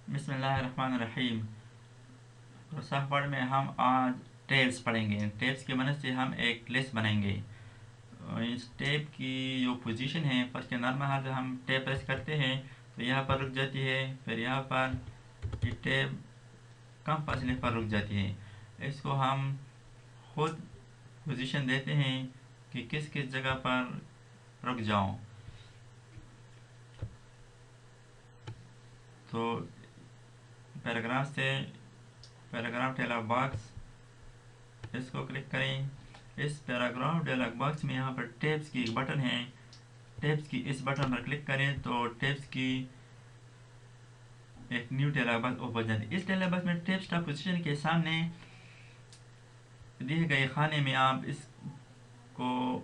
बिस्मिल्लाहिर्रहमानिर्रहीम। प्रोसाफ वर्ड में हम आज टेब्स पढ़ेंगे। टेब्स की मदद से हम एक लिस्ट बनाएंगे। इस टेब की जो पोजीशन है, फर्स्ट के नॉर्मल हाल से हम टेब प्रेस करते हैं तो यहाँ पर रुक जाती है, फिर यहाँ पर ये टेब कम फासले पर रुक जाती है। इसको हम खुद पोजीशन देते हैं कि किस किस जगह पर रुक जाऊँ। तो पैराग्राफ से पैराग्राफ डायलॉग बॉक्स, इसको क्लिक करें। इस पैराग्राफ डायलॉग बॉक्स में यहाँ पर टेब्स की एक बटन है, टेब्स की इस बटन पर क्लिक करें तो टेब्स की एक न्यू डायलॉग बॉक्स ओपन जाती है। इस डायलॉग बॉक्स में टेब्स का पोजीशन के सामने दिए गए खाने में आप इसको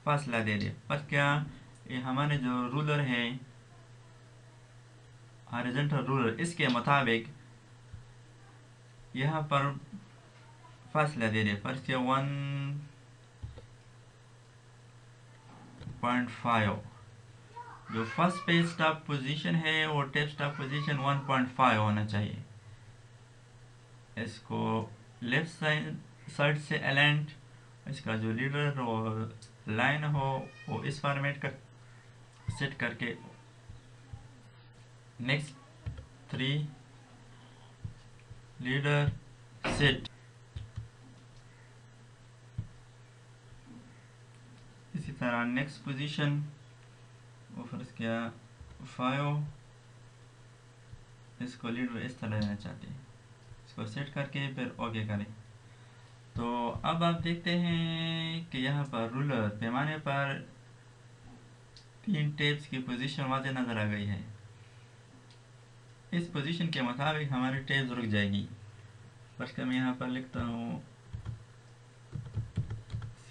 फासला दे दें। पर क्या ये हमारे जो रूलर है, हॉरिजॉन्टल रूलर, इसके मुताबिक यहाँ पर फासला दे दें। फर्स्ट के 1.5, जो फर्स्ट पेज स्टॉप पोजीशन है वो टेप स्टॉप पोजीशन 1.5 होना चाहिए। इसको लेफ्ट साइड से अलाइंड, इसका जो लीडर और लाइन हो वो इस फॉर्मेट का सेट करके नेक्स्ट 3 लीडर सेट। इसी तरह नेक्स्ट पोजीशन वो फर्स्ट किया 5, इसको लीडर इस तरह लेना चाहते हैं। इसको सेट करके फिर ओके करें। तो अब आप देखते हैं कि यहाँ पर रूलर पैमाने पर 3 टेप्स की पोजीशन वाज़ेह नज़र आ गई है। इस पोजीशन के मुताबिक हमारी टेप्स रुक जाएगी। फर्स्ट मैं यहाँ पर लिखता हूँ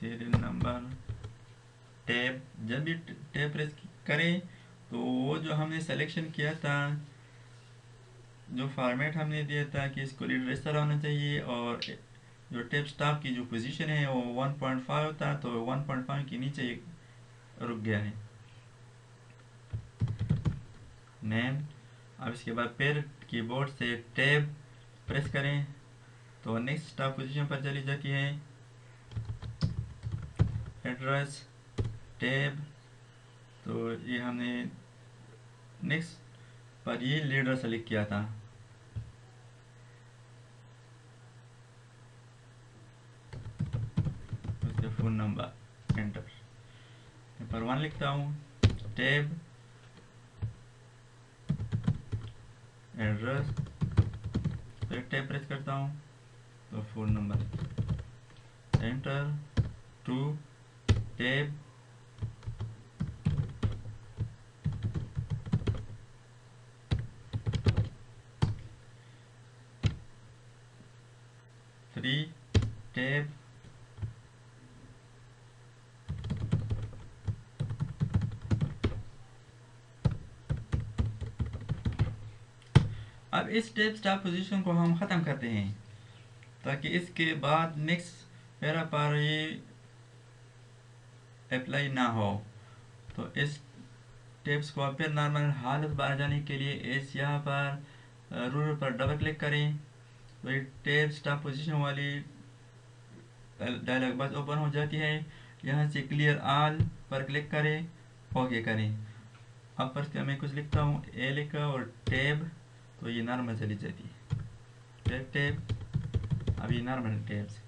सीरियल नंबर टेप। जब भी टेप प्रेस करें तो वो जो हमने सिलेक्शन किया था, जो फॉर्मेट हमने दिया था कि इसको लीडर इस तरह होना चाहिए और जो टेप स्टॉप की जो पोजीशन है वो 1.5 था, तो 1.5 के नीचे रुक गया है नेम। अब इसके बाद फिर कीबोर्ड से टैब प्रेस करें तो नेक्स्ट स्टॉप पोजीशन पर चली जाती है। एड्रेस टैब, तो ये हमने नेक्स्ट पर ये लीडर सेलेक्ट किया था। उसके फ़ोन नंबर एंटर, पर 1 लिखता हूँ, टैब एड्रेस, फिर टैब प्रेस करता हूँ तो phone number enter, 2 tab, three tab, अब इस टैब स्टॉप पोजीशन को हम ख़त्म करते हैं ताकि इसके बाद नेक्स्ट पैरा पर ये अप्लाई ना हो। तो इस टेप्स को फिर नॉर्मल हालत पर आ जाने के लिए इस यहाँ पर रूलर पर डबल क्लिक करें तो ये टेप स्टॉप पोजीशन वाली डायलॉग बॉक्स ओपन हो जाती है। यहाँ से क्लियर ऑल पर क्लिक करें, ओके करें। अब फर्स्ट मैं कुछ लिखता हूँ, ए लिखा और टैब, तो ये नॉर्मल चली जाती है। टैब, अभी नॉर्मल टैब्स।